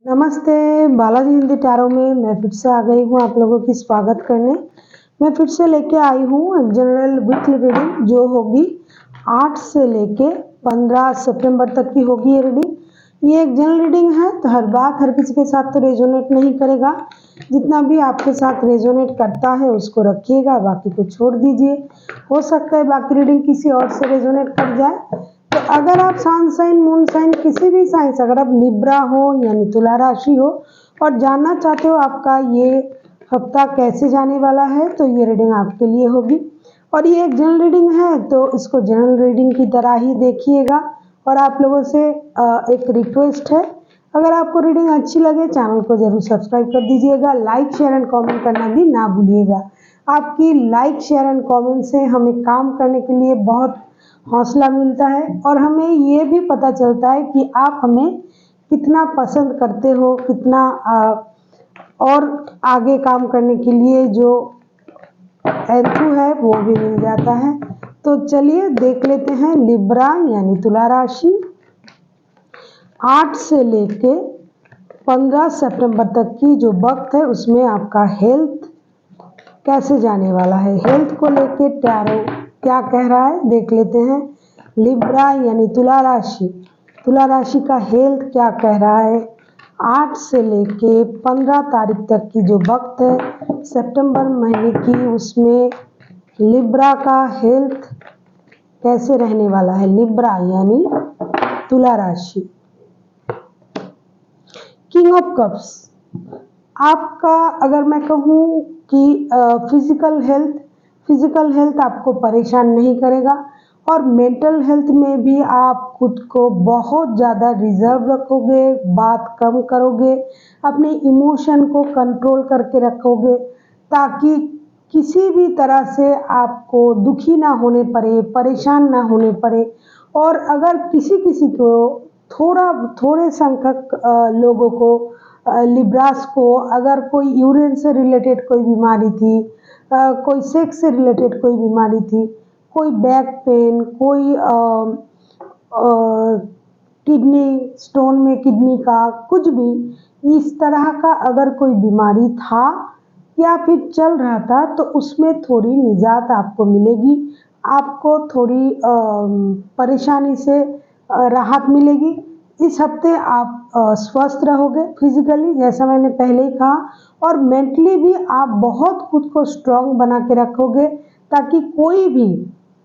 नमस्ते, बालाजी हिंदी टैरो में मैं फिर से आ गई हूँ आप लोगों की स्वागत करने। मैं फिर से लेके आई हूँ एक जनरल वीकली रीडिंग जो होगी 8 से लेके 15 सितंबर तक की होगी ये रीडिंग। ये एक जनरल रीडिंग है तो हर बात हर किसी के साथ तो रेजोनेट नहीं करेगा। जितना भी आपके साथ रेजोनेट करता है उसको रखिएगा, बाकी को छोड़ दीजिए। हो सकता है बाकी रीडिंग किसी और से रेजोनेट कर जाए। तो अगर आप सन साइन, मून साइन, किसी भी साइन से, अगर आप लिब्रा हो यानी तुला राशि हो और जानना चाहते हो आपका ये हफ्ता कैसे जाने वाला है, तो ये रीडिंग आपके लिए होगी। और ये एक जनरल रीडिंग है तो इसको जनरल रीडिंग की तरह ही देखिएगा। और आप लोगों से एक रिक्वेस्ट है, अगर आपको रीडिंग अच्छी लगे चैनल को जरूर सब्सक्राइब कर दीजिएगा, लाइक शेयर एंड कमेंट करना भी ना भूलिएगा। आपकी लाइक शेयर एंड कमेंट से हमें काम करने के लिए बहुत हौसला मिलता है और हमें ये भी पता चलता है कि आप हमें कितना पसंद करते हो, कितना और आगे काम करने के लिए जो एंथू है वो भी मिल जाता है। तो चलिए देख लेते हैं लिब्रा यानी तुला राशि 8 से लेके 15 सितंबर तक की जो वक्त है उसमें आपका हेल्थ कैसे जाने वाला है। हेल्थ को लेके टैरो क्या कह रहा है देख लेते हैं। लिब्रा यानी तुला राशि का हेल्थ क्या कह रहा है 8 से लेके 15 तारीख तक की जो वक्त है सितंबर महीने की, उसमें लिब्रा का हेल्थ कैसे रहने वाला है। लिब्रा यानी तुला राशि, किंग ऑफ कप्स। आपका अगर मैं कहूँ कि फिजिकल हेल्थ आपको परेशान नहीं करेगा और मेंटल हेल्थ में भी आप खुद को बहुत ज़्यादा रिजर्व रखोगे, बात कम करोगे, अपने इमोशन को कंट्रोल करके रखोगे ताकि किसी भी तरह से आपको दुखी ना होने पड़े, परेशान ना होने पड़े। और अगर किसी को थोड़े संख्यक लोगों को लिब्रास को अगर कोई यूरिन से रिलेटेड कोई बीमारी थी, कोई सेक्स से रिलेटेड कोई बीमारी थी, कोई बैक पेन, कोई किडनी स्टोन में किडनी का कुछ भी इस तरह का अगर कोई बीमारी था या फिर चल रहा था तो उसमें थोड़ी निजात आपको मिलेगी। आपको थोड़ी परेशानी से राहत मिलेगी। इस हफ्ते आप स्वस्थ रहोगे फिजिकली, जैसा मैंने पहले ही कहा, और मेंटली भी आप बहुत खुद को स्ट्रांग बना के रखोगे ताकि कोई भी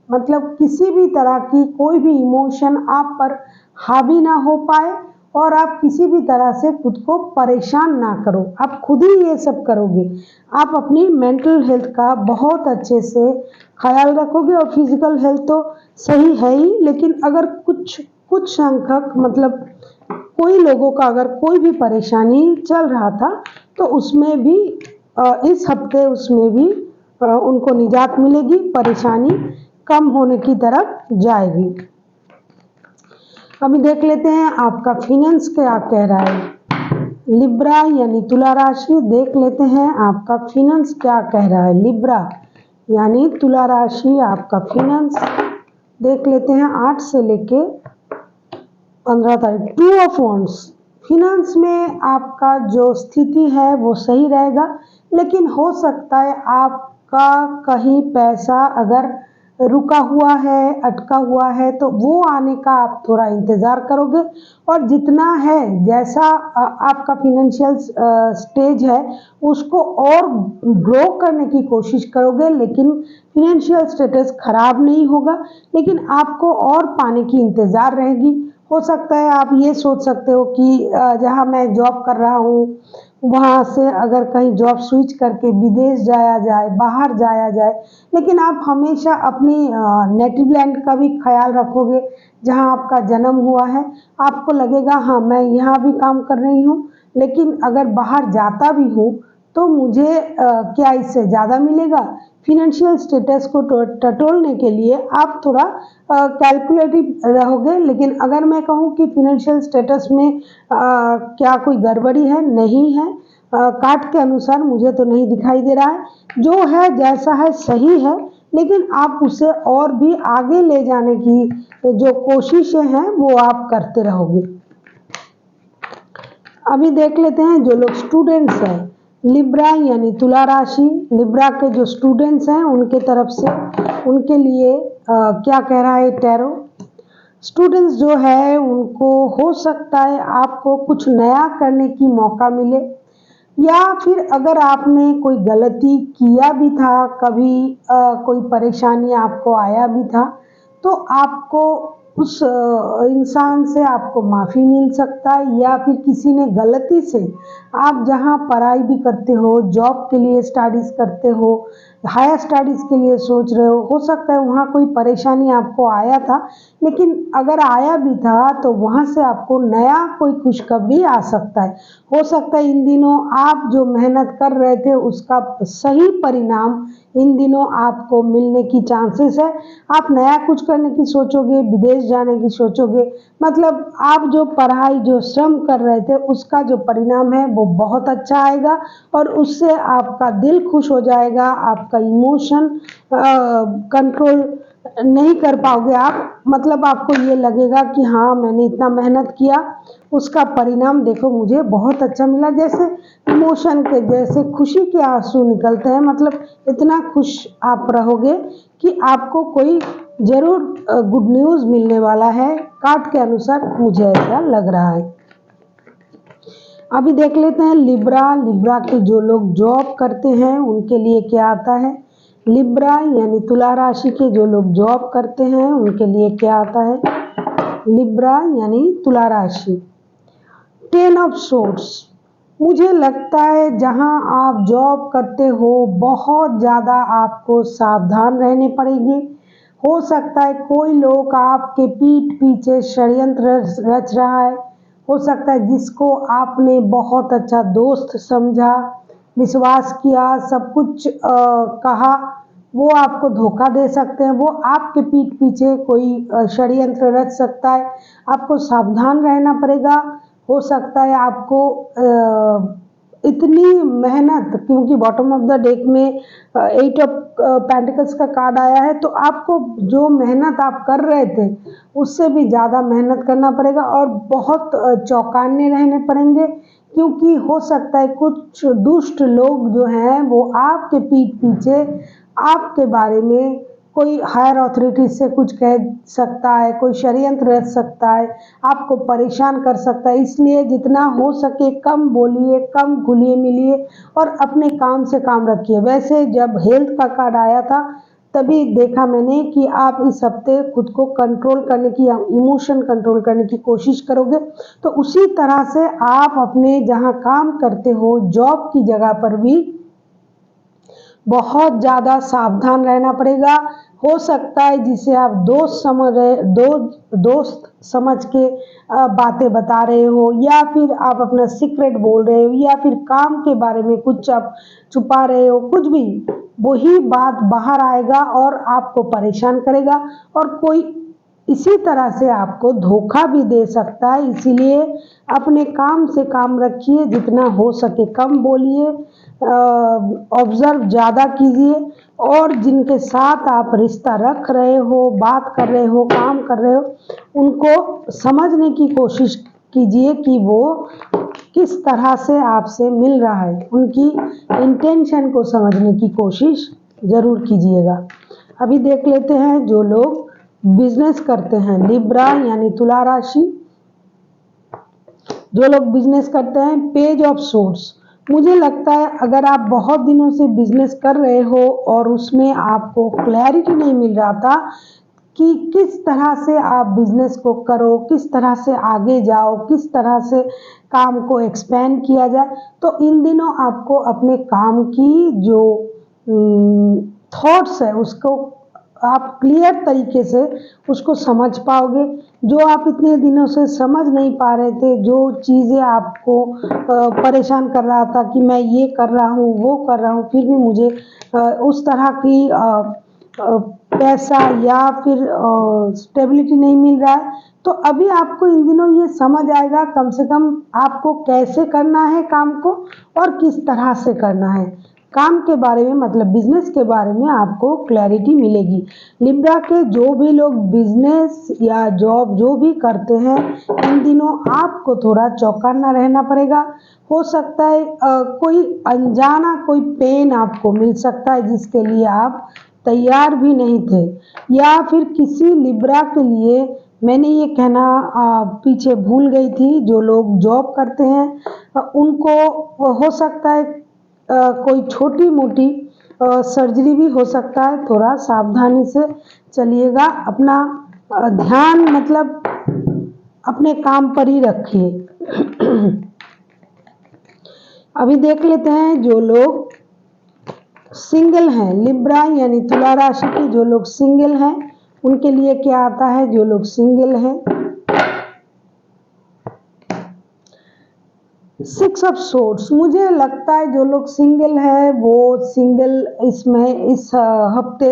मतलब किसी भी तरह की कोई भी इमोशन आप पर हावी ना हो पाए और आप किसी भी तरह से खुद को परेशान ना करो। आप खुद ही ये सब करोगे। आप अपनी मेंटल हेल्थ का बहुत अच्छे से ख्याल रखोगे और फिजिकल हेल्थ तो सही है ही, लेकिन अगर कुछ संख्यक मतलब कोई लोगों का अगर कोई भी परेशानी चल रहा था तो उसमें भी इस हफ्ते उसमें भी उनको निजात मिलेगी, परेशानी कम होने की तरफ जाएगी। अभी देख लेते हैं आपका फिनेंस क्या कह रहा है। लिब्रा यानी तुला राशि, देख लेते हैं आपका फिनेंस क्या कह रहा है। लिब्रा यानी तुला राशि, आपका फिनेंस देख लेते हैं 8 से लेके 15 तारीख। 2 ऑफ वॉन्ड्स, फिनेंस में आपका जो स्थिति है वो सही रहेगा, लेकिन हो सकता है आपका कहीं पैसा अगर रुका हुआ है, अटका हुआ है, तो वो आने का आप थोड़ा इंतज़ार करोगे और जितना है जैसा आपका फिनेंशियल स्टेज है उसको और ग्रो करने की कोशिश करोगे, लेकिन फिनेंशियल स्टेटस खराब नहीं होगा, लेकिन आपको और पाने की इंतज़ार रहेगी। हो सकता है आप ये सोच सकते हो कि जहाँ मैं जॉब कर रहा हूँ वहाँ से अगर कहीं जॉब स्विच करके विदेश जाया जाए, बाहर जाया जाए, लेकिन आप हमेशा अपनी नेटिव लैंड का भी ख्याल रखोगे जहाँ आपका जन्म हुआ है। आपको लगेगा हाँ मैं यहाँ भी काम कर रही हूँ, लेकिन अगर बाहर जाता भी हूँ तो मुझे क्या इससे ज़्यादा मिलेगा। फिनेंशियल स्टेटस को टटोलने के लिए आप थोड़ा कैलकुलेटिव रहोगे, लेकिन अगर मैं कहूँ कि फिनेंशियल स्टेटस में क्या कोई गड़बड़ी है, नहीं है। कार्ड के अनुसार मुझे तो नहीं दिखाई दे रहा है। जो है जैसा है सही है, लेकिन आप उसे और भी आगे ले जाने की जो कोशिशें हैं वो आप करते रहोगे। अभी देख लेते हैं जो लोग स्टूडेंट्स हैं, लिब्रा यानी तुला राशि, लिब्रा के जो स्टूडेंट्स हैं उनके तरफ से उनके लिए क्या कह रहा है टैरो। स्टूडेंट्स जो है उनको हो सकता है आपको कुछ नया करने की मौका मिले, या फिर अगर आपने कोई गलती किया भी था कभी, कोई परेशानी आपको आया भी था, तो आपको उस इंसान से आपको माफ़ी मिल सकता है, या फिर किसी ने गलती से आप जहाँ पढ़ाई भी करते हो, जॉब के लिए स्टडीज़ करते हो, हायर स्टडीज़ के लिए सोच रहे हो सकता है वहाँ कोई परेशानी आपको आया था, लेकिन अगर आया भी था तो वहाँ से आपको नया कोई खुशखबरी आ सकता है। हो सकता है इन दिनों आप जो मेहनत कर रहे थे उसका सही परिणाम इन दिनों आपको मिलने की चांसेस है। आप नया कुछ करने की सोचोगे, विदेश जाने की सोचोगे, मतलब आप जो पढ़ाई जो श्रम कर रहे थे उसका जो परिणाम है वो बहुत अच्छा आएगा, और उससे आपका दिल खुश हो जाएगा, आपका इमोशन कंट्रोल नहीं कर पाओगे आप, मतलब आपको ये लगेगा कि हाँ मैंने इतना मेहनत किया, उसका परिणाम देखो मुझे बहुत अच्छा मिला। जैसे इमोशन के जैसे खुशी के आंसू निकलते हैं, मतलब इतना खुश आप रहोगे कि आपको कोई जरूर गुड न्यूज़ मिलने वाला है, कार्ड के अनुसार मुझे ऐसा लग रहा है। अभी देख लेते हैं लिब्रा, लिब्रा के जो लोग जॉब करते हैं उनके लिए क्या आता है। लिब्रा यानी तुला राशि के जो लोग जॉब करते हैं उनके लिए क्या आता है। लिब्रा यानी तुला राशि, 10 ऑफ सोर्ड्स। मुझे लगता है जहां आप जॉब करते हो बहुत ज़्यादा आपको सावधान रहने पड़ेंगे। हो सकता है कोई लोग आपके पीठ पीछे षड्यंत्र रच रहा है, हो सकता है जिसको आपने बहुत अच्छा दोस्त समझा, विश्वास किया, सब कुछ कहा, वो आपको धोखा दे सकते हैं, वो आपके पीठ पीछे कोई षड्यंत्र रच सकता है। आपको सावधान रहना पड़ेगा। हो सकता है आपको इतनी मेहनत, क्योंकि बॉटम ऑफ द डेक में 8 ऑफ पेंटिकल्स का कार्ड आया है, तो आपको जो मेहनत आप कर रहे थे उससे भी ज़्यादा मेहनत करना पड़ेगा, और बहुत चौकन्ने रहने पड़ेंगे, क्योंकि हो सकता है कुछ दुष्ट लोग जो हैं वो आपके पीठ पीछे आपके बारे में कोई हायर अथॉरिटी से कुछ कह सकता है, कोई षड्यंत्र रच सकता है, आपको परेशान कर सकता है। इसलिए जितना हो सके कम बोलिए, कम घुलिए मिलिए, और अपने काम से काम रखिए। वैसे जब हेल्थ का कार्ड आया था तभी देखा मैंने कि आप इस हफ्ते खुद को कंट्रोल करने की, इमोशन कंट्रोल करने की कोशिश करोगे, तो उसी तरह से आप अपने जहाँ काम करते हो जॉब की जगह पर भी बहुत ज़्यादा सावधान रहना पड़ेगा। हो सकता है जिसे आप दोस्त समझ के बातें बता रहे हो, या फिर आप अपना सीक्रेट बोल रहे हो, या फिर काम के बारे में कुछ आप छुपा रहे हो, कुछ भी वही बात बाहर आएगा और आपको परेशान करेगा, और कोई इसी तरह से आपको धोखा भी दे सकता है। इसीलिए अपने काम से काम रखिए, जितना हो सके कम बोलिए, ऑब्जर्व ज़्यादा कीजिए, और जिनके साथ आप रिश्ता रख रहे हो, बात कर रहे हो, काम कर रहे हो, उनको समझने की कोशिश कीजिए कि वो किस तरह से आपसे मिल रहा है, उनकी इंटेंशन को समझने की कोशिश ज़रूर कीजिएगा। अभी देख लेते हैं जो लोग बिजनेस करते हैं, लिब्रा यानी तुला राशि, जो लोग बिजनेस करते हैं, पेज ऑफ सोर्ड्स। मुझे लगता है अगर आप बहुत दिनों से बिजनेस कर रहे हो और उसमें आपको क्लैरिटी नहीं मिल रहा था कि किस तरह से आप बिजनेस को करो, किस तरह से आगे जाओ, किस तरह से काम को एक्सपेंड किया जाए, तो इन दिनों आपको अपने काम की जो थॉट्स है उसको आप क्लियर तरीके से उसको समझ पाओगे। जो आप इतने दिनों से समझ नहीं पा रहे थे, जो चीज़ें आपको परेशान कर रहा था कि मैं ये कर रहा हूँ, वो कर रहा हूँ, फिर भी मुझे उस तरह की पैसा या फिर स्टेबिलिटी नहीं मिल रहा है, तो अभी आपको इन दिनों ये समझ आएगा कम से कम आपको कैसे करना है काम को और किस तरह से करना है। काम के बारे में मतलब बिजनेस के बारे में आपको क्लैरिटी मिलेगी। लिब्रा के जो भी लोग बिजनेस या जॉब जो भी करते हैं, इन दिनों आपको थोड़ा चौकन्ना रहना पड़ेगा। हो सकता है कोई अनजाना कोई पेन आपको मिल सकता है जिसके लिए आप तैयार भी नहीं थे, या फिर किसी लिब्रा के लिए मैंने ये कहना पीछे भूल गई थी, जो लोग जॉब करते हैं उनको हो सकता है कोई छोटी मोटी सर्जरी भी हो सकता है। थोड़ा सावधानी से चलिएगा, अपना ध्यान मतलब अपने काम पर ही रखिए। अभी देख लेते हैं जो लोग सिंगल हैं, लिब्रा यानी तुला राशि के जो लोग सिंगल हैं उनके लिए क्या आता है। जो लोग सिंगल हैं, 6 ऑफ सोर्ड्स, मुझे लगता है जो लोग सिंगल है वो सिंगल इसमें इस हफ्ते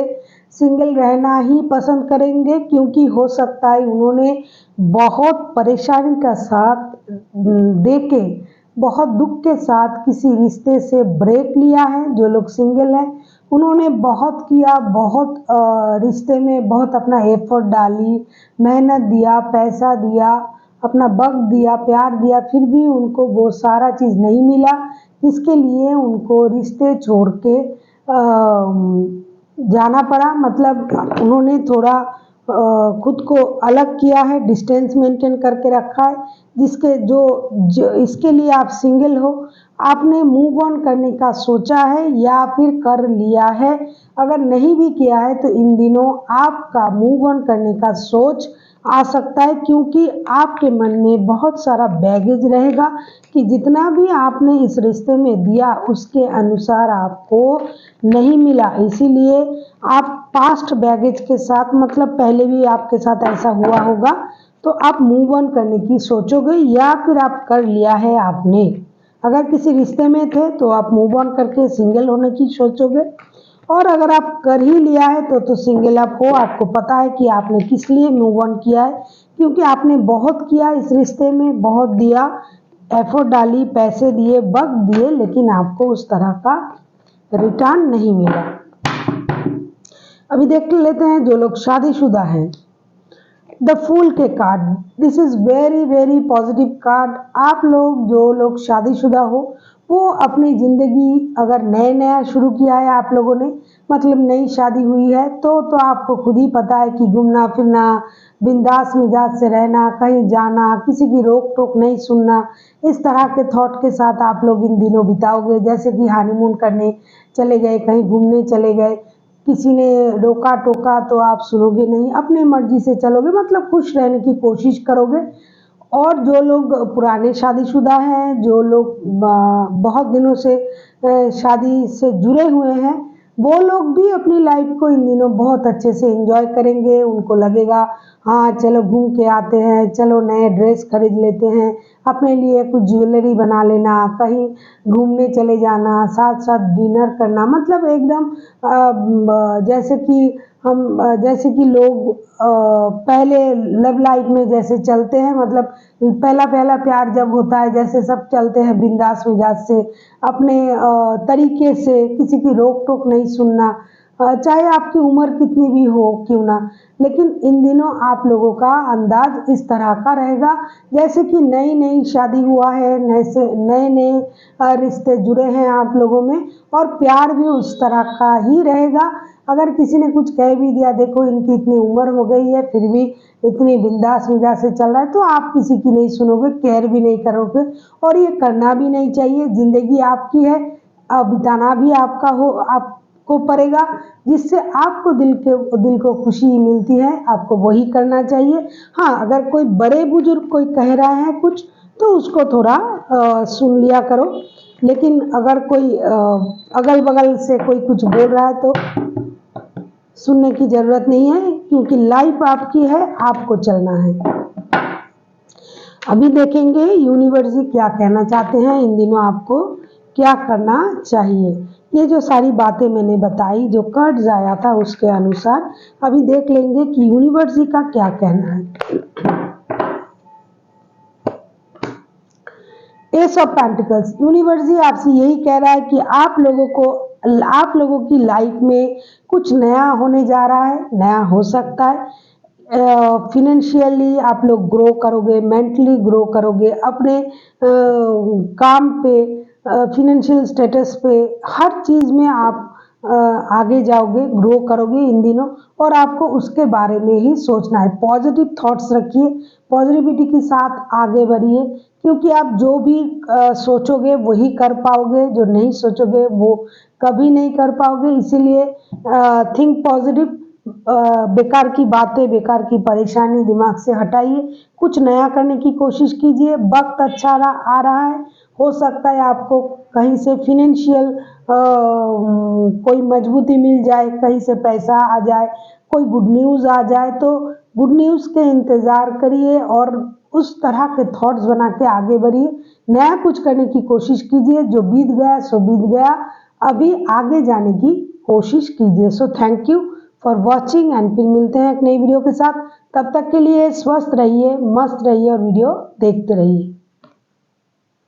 सिंगल रहना ही पसंद करेंगे, क्योंकि हो सकता है उन्होंने बहुत परेशानी का साथ देके बहुत दुख के साथ किसी रिश्ते से ब्रेक लिया है। जो लोग सिंगल हैं उन्होंने बहुत किया, बहुत रिश्ते में बहुत अपना एफर्ट डाली, मेहनत दिया, पैसा दिया, अपना वक्त दिया, प्यार दिया, फिर भी उनको वो सारा चीज़ नहीं मिला, इसके लिए उनको रिश्ते छोड़ के जाना पड़ा। मतलब उन्होंने थोड़ा खुद को अलग किया है, डिस्टेंस मेंटेन करके रखा है, जिसके जो इसके लिए आप सिंगल हो, आपने मूव ऑन करने का सोचा है या फिर कर लिया है। अगर नहीं भी किया है तो इन दिनों आपका मूव ऑन करने का सोच आ सकता है, क्योंकि आपके मन में बहुत सारा बैगेज रहेगा कि जितना भी आपने इस रिश्ते में दिया उसके अनुसार आपको नहीं मिला, इसीलिए आप पास्ट बैगेज के साथ, मतलब पहले भी आपके साथ ऐसा हुआ होगा, तो आप मूव ऑन करने की सोचोगे या फिर आप कर लिया है आपने। अगर किसी रिश्ते में थे तो आप मूव ऑन करके सिंगल होने की सोचोगे, और अगर आप कर ही लिया है तो सिंगल आप हो। आपको पता है कि आपने किस लिए मूव ऑन किया है, क्योंकि आपने बहुत किया इस रिश्ते में, बहुत दिया, एफर्ट डाली, पैसे दिए, वक्त दिए, लेकिन आपको उस तरह का रिटर्न नहीं मिला। अभी देख लेते हैं जो लोग शादीशुदा हैं, द फूल के card, this is very very positive card. आप लोग जो लोग शादीशुदा हो वो अपनी ज़िंदगी अगर नया शुरू किया है आप लोगों ने, मतलब नई शादी हुई है, तो आपको खुद ही पता है कि घूमना फिरना, बिंदास मिजाज से रहना, कहीं जाना, किसी की रोक टोक नहीं सुनना, इस तरह के थॉट के साथ आप लोग इन दिनों बिताओगे। जैसे कि हनीमून करने चले गए, कहीं घूमने चले गए, किसी ने रोका टोका तो आप सुनोगे नहीं, अपनी मर्जी से चलोगे, मतलब खुश रहने की कोशिश करोगे। और जो लोग पुराने शादीशुदा हैं, जो लोग बहुत दिनों से शादी से जुड़े हुए हैं, वो लोग भी अपनी लाइफ को इन दिनों बहुत अच्छे से एंजॉय करेंगे। उनको लगेगा हाँ चलो घूम के आते हैं, चलो नए ड्रेस खरीद लेते हैं, अपने लिए कुछ ज्वेलरी बना लेना, कहीं घूमने चले जाना, साथ साथ डिनर करना, मतलब एकदम जैसे कि लोग पहले लव लाइफ में जैसे चलते हैं, मतलब पहला पहला प्यार जब होता है जैसे सब चलते हैं बिंदास मिजाज से, अपने तरीके से, किसी की रोक टोक नहीं सुनना, चाहे आपकी उम्र कितनी भी हो क्यों ना। लेकिन इन दिनों आप लोगों का अंदाज इस तरह का रहेगा जैसे कि नई नई शादी हुआ है, नए नए रिश्ते जुड़े हैं आप लोगों में, और प्यार भी उस तरह का ही रहेगा। अगर किसी ने कुछ कह भी दिया, देखो इनकी इतनी उम्र हो गई है फिर भी इतनी बिंदास मिजाज से चल रहा है, तो आप किसी की नहीं सुनोगे, केयर भी नहीं करोगे, और ये करना भी नहीं चाहिए। जिंदगी आपकी है, बिताना भी आपको पड़ेगा, जिससे आपको दिल को खुशी मिलती है, आपको वही करना चाहिए। हाँ, अगर कोई बड़े बुजुर्ग कोई कह रहा है कुछ तो उसको थोड़ा सुन लिया करो, लेकिन अगर कोई अगल बगल से कोई कुछ बोल रहा है तो सुनने की जरूरत नहीं है, क्योंकि लाइफ आपकी है, आपको चलना है। अभी देखेंगे यूनिवर्स जी क्या कहना चाहते हैं, इन दिनों आपको क्या करना चाहिए। ये जो सारी बातें मैंने बताई, जो कार्ड्स आया था उसके अनुसार अभी देख लेंगे कि यूनिवर्स जी का क्या कहना है। एस ऑफ पेंटिकल्स, यूनिवर्स जी आपसे यही कह रहा है कि आप लोगों को आप लोगों की लाइफ में कुछ नया होने जा रहा है, नया हो सकता है। फिनेंशियली आप लोग ग्रो करोगे, मेंटली ग्रो करोगे, अपने काम पे, फिनेंशियल स्टेटस पे, हर चीज़ में आप आगे जाओगे, ग्रो करोगे इन दिनों। और आपको उसके बारे में ही सोचना है। पॉजिटिव थॉट्स रखिए, पॉजिटिविटी के साथ आगे बढ़िए, क्योंकि आप जो भी सोचोगे वही कर पाओगे, जो नहीं सोचोगे वो कभी नहीं कर पाओगे। इसीलिए थिंक पॉजिटिव। बेकार की बातें, बेकार की परेशानी दिमाग से हटाइए, कुछ नया करने की कोशिश कीजिए। वक्त अच्छा आ रहा है, हो सकता है आपको कहीं से फिनेंशियल कोई मजबूती मिल जाए, कहीं से पैसा आ जाए, कोई गुड न्यूज़ आ जाए, तो गुड न्यूज़ के इंतज़ार करिए और उस तरह के थॉट्स बना के आगे बढ़िए। नया कुछ करने की कोशिश कीजिए, जो बीत गया सो बीत गया, अभी आगे जाने की कोशिश कीजिए। So thank you for watching and फिर मिलते हैं एक नई वीडियो के साथ। तब तक के लिए स्वस्थ रहिए, मस्त रहिए और वीडियो देखते रहिए।